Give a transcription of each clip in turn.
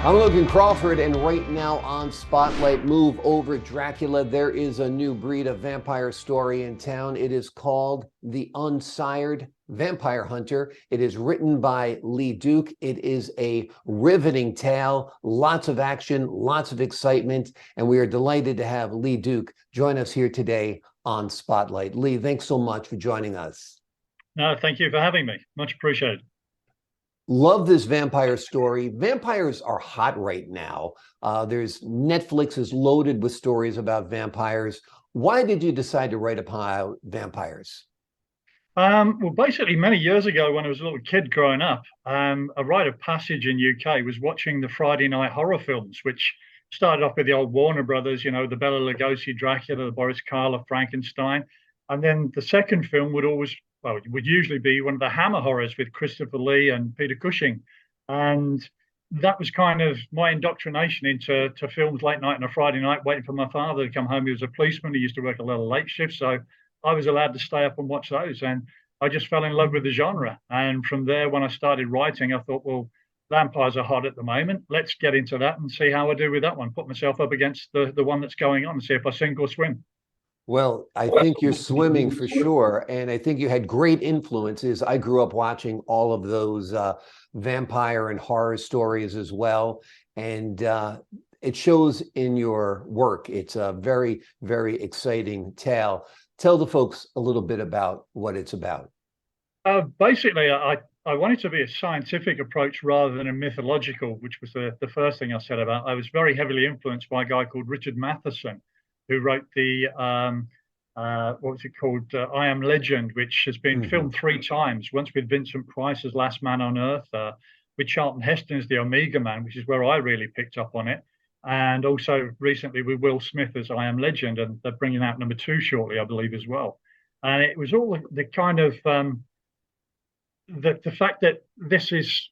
I'm Logan Crawford, and right now on Spotlight Move Over Dracula, there is a new breed of vampire story in town. It is called The Unsired Vampire Hunter. It is written by Lee Duke. It is a riveting tale, lots of action, lots of excitement, and we are delighted to have Lee Duke join us here today on Spotlight. Lee, thanks so much for joining us. No, thank you for having me. Much appreciated. Love this vampire story. Vampires are hot right now. There's Netflix is loaded with stories about vampires. Why did you decide to write about vampires? Well, basically, many years ago, when I was a little kid growing up, a rite of passage in UK was watching the Friday night horror films, which started off with the old Warner Brothers, the Bela Lugosi Dracula, the Boris Karloff Frankenstein, and then the second film it would usually be one of the Hammer horrors with Christopher Lee and Peter Cushing, and that was kind of my indoctrination into films late night on a Friday night, waiting for my father to come home. He was a policeman. He used to work a lot of late shifts, so I was allowed to stay up and watch those. And I just fell in love with the genre. And from there, when I started writing, I thought, well, vampires are hot at the moment. Let's get into that and see how I do with that one. Put myself up against the one that's going on and see if I sink or swim. Well, I think you're swimming for sure. And I think you had great influences. I grew up watching all of those vampire and horror stories as well. And it shows in your work. It's a very, very exciting tale. Tell the folks a little bit about what it's about. Basically, I wanted to be a scientific approach rather than a mythological, which was the first thing I said about. I was very heavily influenced by a guy called Richard Matheson, who wrote the what was it called? I Am Legend, which has been filmed 3 times. Once with Vincent Price as Last Man on Earth, with Charlton Heston as the Omega Man, which is where I really picked up on it, and also recently with Will Smith as I Am Legend, and they're bringing out #2 shortly, I believe, as well. And it was all the kind of the fact that this is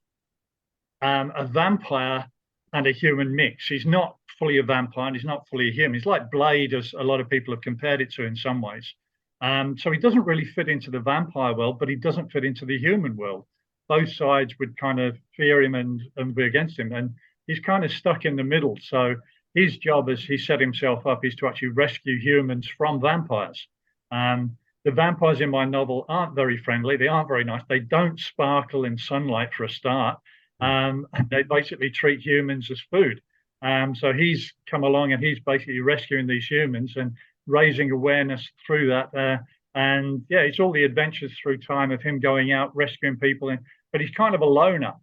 a vampire and a human mix. He's not fully a vampire and he's not fully a human. He's like Blade, as a lot of people have compared it to in some ways. So he doesn't really fit into the vampire world, but he doesn't fit into the human world. Both sides would kind of fear him and be against him. And he's kind of stuck in the middle. So his job, as he set himself up, is to actually rescue humans from vampires. The vampires in my novel aren't very friendly. They aren't very nice. They don't sparkle in sunlight for a start. They basically treat humans as food. So he's come along and he's basically rescuing these humans and raising awareness through that. And yeah, it's all the adventures through time of him going out rescuing people. But he's kind of a loner.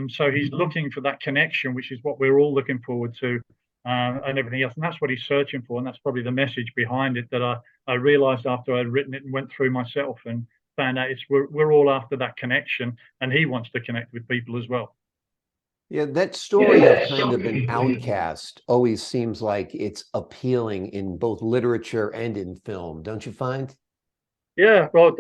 So he's looking for that connection, which is what we're all looking forward to, and everything else. And that's what he's searching for. And that's probably the message behind it that I realized after I'd written it and went through myself and found out we're all after that connection, and he wants to connect with people as well. Yeah, that story of kind of an outcast always seems like it's appealing in both literature and in film, don't you find? Yeah, well,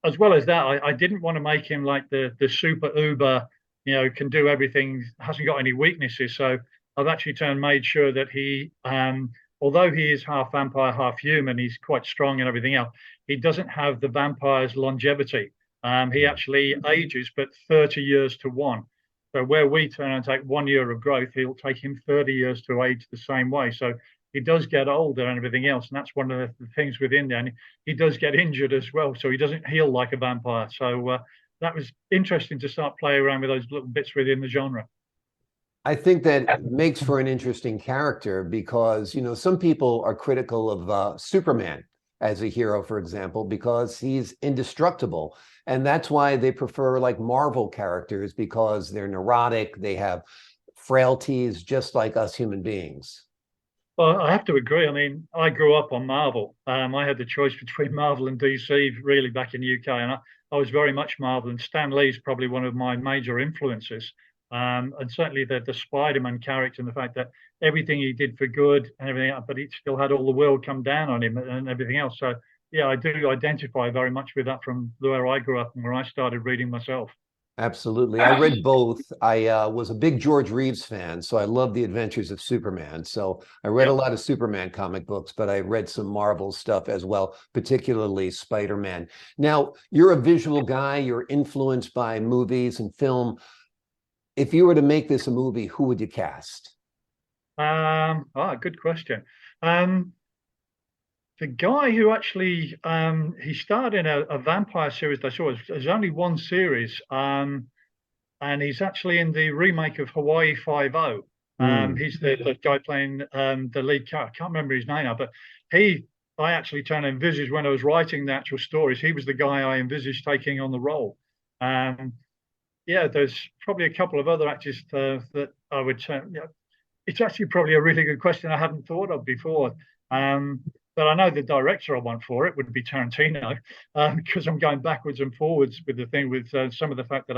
as well as that, I didn't want to make him like the super uber, can do everything, hasn't got any weaknesses. So I've actually made sure that he, although he is half vampire, half human, he's quite strong and everything else. He doesn't have the vampire's longevity. He actually ages, but 30 years to one. So where we turn and take 1 year of growth, he'll take him 30 years to age the same way. So he does get older and everything else. And that's one of the things within there. And he does get injured as well. So he doesn't heal like a vampire. So that was interesting to start playing around with those little bits within the genre. I think that makes for an interesting character because, some people are critical of Superman as a hero, for example, because he's indestructible. And that's why they prefer like Marvel characters, because they're neurotic, they have frailties just like us human beings. Well, I have to agree. I mean, I grew up on Marvel. I had the choice between Marvel and DC really back in the UK, and I was very much Marvel. And Stan Lee's probably one of my major influences. And certainly the Spider-Man character and the fact that everything he did for good and everything, but he still had all the world come down on him and everything else. So yeah, I do identify very much with that from where I grew up and where I started reading myself. Absolutely. I read both. I was a big George Reeves fan, so I love the adventures of Superman. So I read a lot of Superman comic books, but I read some Marvel stuff as well, particularly Spider-Man. Now, you're a visual guy. You're influenced by movies and film. If you were to make this a movie, who would you cast? Good question. The guy who actually he starred in a vampire series I saw. There's only one series, and he's actually in the remake of Hawaii Five-O. He's the guy playing the lead character. I can't remember his name now, but I actually turned and envisaged when I was writing the actual stories. He was the guy I envisaged taking on the role. Yeah, there's probably a couple of other actors that I would turn. Yeah, it's actually probably a really good question I hadn't thought of before. But I know the director I want for it would be Tarantino, because I'm going backwards and forwards with the thing with some of the fact that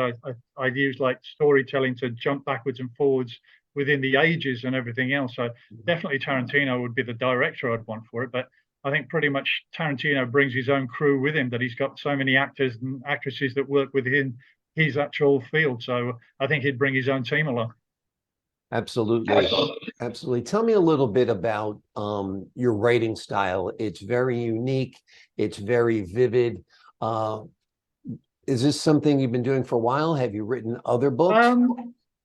I use like storytelling to jump backwards and forwards within the ages and everything else. So definitely Tarantino would be the director I'd want for it. But I think pretty much Tarantino brings his own crew with him, that he's got so many actors and actresses that work within his actual field. So I think he'd bring his own team along. Absolutely. Absolutely. Tell me a little bit about your writing style. It's very unique. It's very vivid. Is this something you've been doing for a while? Have you written other books?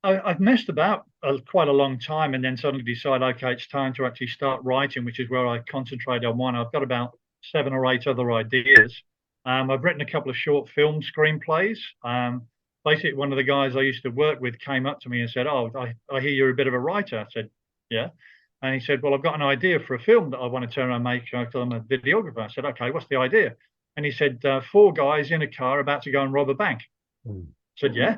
I've messed about quite a long time, and then suddenly decide, okay, it's time to actually start writing, which is where I concentrate on one. I've got about 7 or 8 other ideas. I've written a couple of short film screenplays. Basically, one of the guys I used to work with came up to me and said, "Oh, I hear you're a bit of a writer." I said, "Yeah." And he said, "Well, I've got an idea for a film that I want to turn around and make." I told him I'm a videographer. I said, "Okay, what's the idea?" And he said, 4 guys in a car about to go and rob a bank. I said, "Yeah."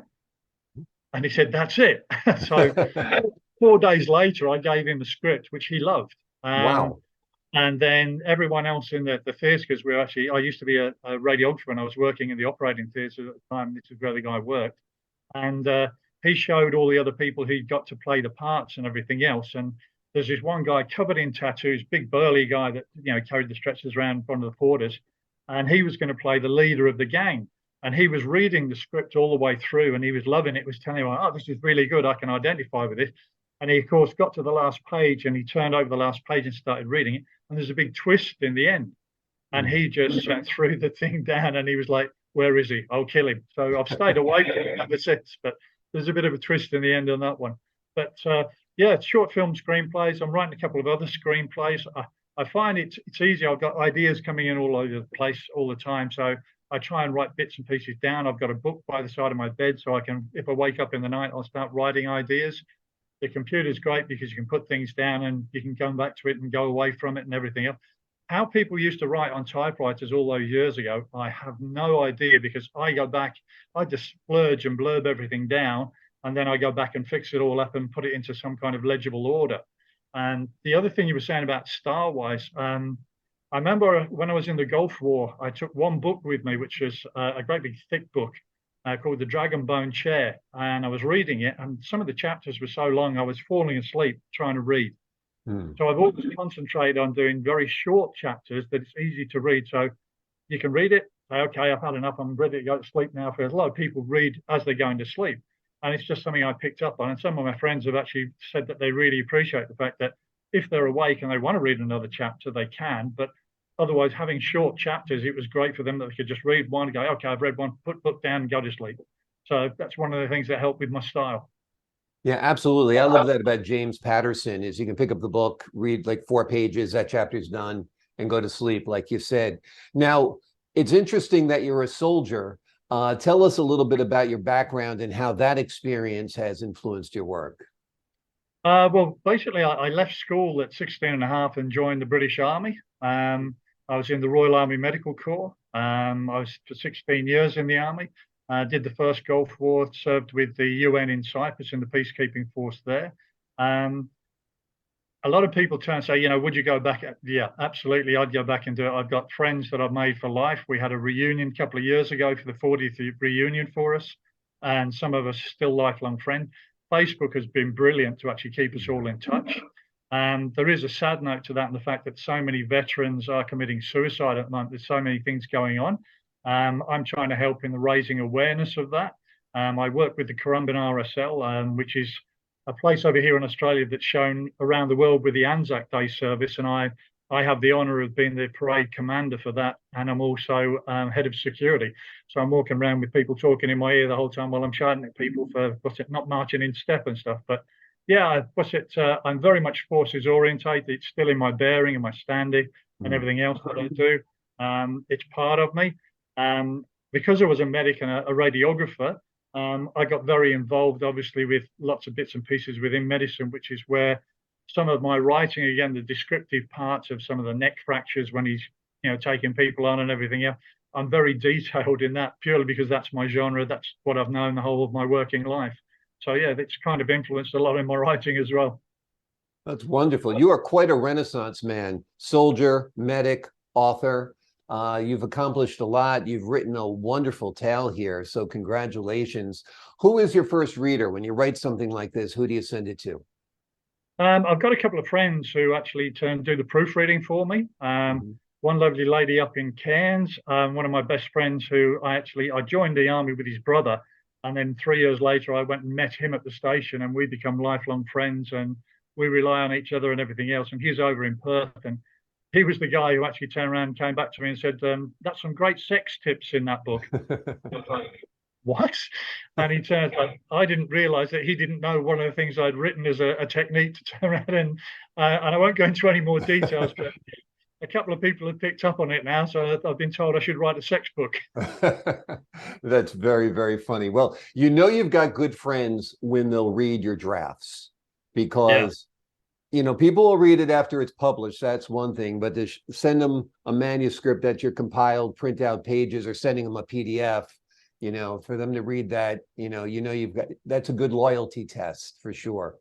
And he said, "That's it." So 4 days later, I gave him a script, which he loved. Wow. And then everyone else in the theatre, because I used to be a radiographer and I was working in the operating theatre at the time. This is where the guy worked. And he showed all the other people who got to play the parts and everything else. And there's this one guy covered in tattoos, big burly guy that, carried the stretchers around in front of the porters. And he was going to play the leader of the gang. And he was reading the script all the way through and he was loving it. Was telling me, "Oh, this is really good. I can identify with it." And he, of course, got to the last page and he turned over the last page and started reading it. And there's a big twist in the end. And he just threw the thing down and he was like, "Where is he? I'll kill him." So I've stayed away from it ever since. But there's a bit of a twist in the end on that one. But yeah, it's short film screenplays. I'm writing a couple of other screenplays. I find it's easy. I've got ideas coming in all over the place all the time. So I try and write bits and pieces down. I've got a book by the side of my bed so I can, if I wake up in the night, I'll start writing ideas. The computer's great because you can put things down and you can come back to it and go away from it and everything else. How people used to write on typewriters all those years ago, I have no idea, because I go back, I just splurge and blurb everything down, and then I go back and fix it all up and put it into some kind of legible order. And the other thing you were saying about style-wise, I remember when I was in the Gulf War, I took one book with me, which was a great big thick book called The Dragon Bone Chair. And I was reading it, and some of the chapters were so long, I was falling asleep trying to read. So I've always concentrated on doing very short chapters that it's easy to read. So you can read it, say, "Okay, I've had enough. I'm ready to go to sleep now." For a lot of people read as they're going to sleep. And it's just something I picked up on. And some of my friends have actually said that they really appreciate the fact that if they're awake and they want to read another chapter, they can. But otherwise, having short chapters, it was great for them that they could just read one and go, "Okay, I've read one, put book down and go to sleep." So that's one of the things that helped with my style. Yeah, absolutely. I love that about James Patterson, is you can pick up the book, read like 4 pages, that chapter's done, and go to sleep, like you said. Now, it's interesting that you're a soldier. Tell us a little bit about your background and how that experience has influenced your work. Well, basically, I left school at 16 and a half and joined the British Army. I was in the Royal Army Medical Corps. I was for 16 years in the Army. Did the first Gulf War, served with the UN in Cyprus in the peacekeeping force there. A lot of people turn and say, "Would you go back?" Yeah, absolutely. I'd go back and do it. I've got friends that I've made for life. We had a reunion a couple of years ago for the 40th reunion for us. And some of us are still lifelong friends. Facebook has been brilliant to actually keep us all in touch. There is a sad note to that, and the fact that so many veterans are committing suicide at the moment. There's so many things going on. I'm trying to help in the raising awareness of that. I work with the Currumbin RSL, which is a place over here in Australia that's shown around the world with the Anzac Day service. And I I have the honor of being the parade commander for that, and I'm also head of security. So I'm walking around with people talking in my ear the whole time while I'm shouting at people for not marching in step and stuff. But yeah, I'm very much forces orientated. It's still in my bearing and my standing and everything else that I do. It's part of me. Because I was a medic and a radiographer, I got very involved, obviously, with lots of bits and pieces within medicine, which is where some of my writing, again, the descriptive parts of some of the neck fractures when he's, taking people on and everything else, I'm very detailed in that purely because that's my genre. That's what I've known the whole of my working life. So yeah, it's kind of influenced a lot in my writing as well. That's wonderful. You are quite a Renaissance man, soldier, medic, author. You've accomplished a lot. You've written a wonderful tale here. So congratulations. Who is your first reader? When you write something like this, who do you send it to? I've got a couple of friends who actually do the proofreading for me. One lovely lady up in Cairns, one of my best friends who I joined the army with his brother. And then 3 years later, I went and met him at the station and we become lifelong friends and we rely on each other and everything else. And he's over in Perth. And he was the guy who actually turned around and came back to me and said, that's some great sex tips in that book. I was like, what? And he turned, I didn't realize that he didn't know one of the things I'd written as a technique to turn around and I won't go into any more details, but a couple of people have picked up on it now. So I've been told I should write a sex book. That's very, very funny. Well, you've got good friends when they'll read your drafts because people will read it after it's published. That's one thing, but to send them a manuscript that you're compiled, print out pages, or sending them a PDF, for them to read that, that's a good loyalty test for sure.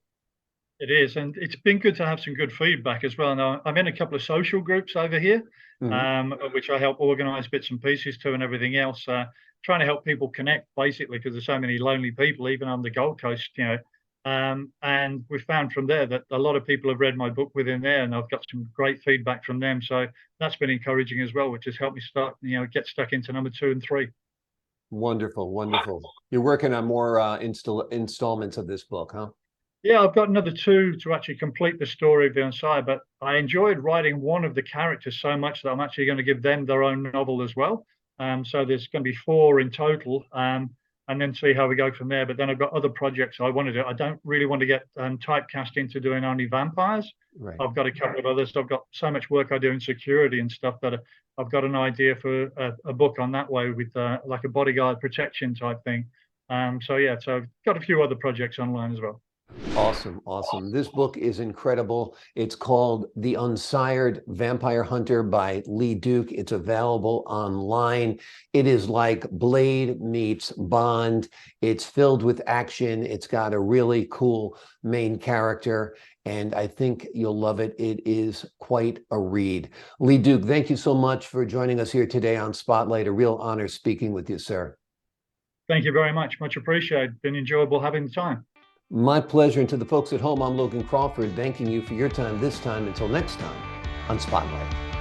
It is, and it's been good to have some good feedback as well. Now, I'm in a couple of social groups over here, which I help organize bits and pieces to and everything else, trying to help people connect, basically, because there's so many lonely people, even on the Gold Coast, and we found from there that a lot of people have read my book within there, and I've got some great feedback from them. So that's been encouraging as well, which has helped me start, get stuck into number 2 and 3. Wonderful, wonderful. You're working on more installments of this book, huh? Yeah, I've got another 2 to actually complete the story of the Unsired, but I enjoyed writing one of the characters so much that I'm actually going to give them their own novel as well. So there's going to be 4 in total, and then see how we go from there. But then I've got other projects I want to do. I don't really want to get typecast into doing only vampires. Right. I've got a couple of others. I've got so much work I do in security and stuff that I've got an idea for a book on that way with like a bodyguard protection type thing. So I've got a few other projects online as well. Awesome, awesome. This book is incredible. It's called The Unsired Vampire Hunter by Lee Duke. It's available online. It is like Blade meets Bond. It's filled with action. It's got a really cool main character, and I think you'll love it. It is quite a read. Lee Duke, thank you so much for joining us here today on Spotlight. A real honor speaking with you, sir. Thank you very much. Much appreciated. Been enjoyable having the time. My pleasure. And to the folks at home, I'm Logan Crawford, thanking you for your time this time. Until next time on Spotlight.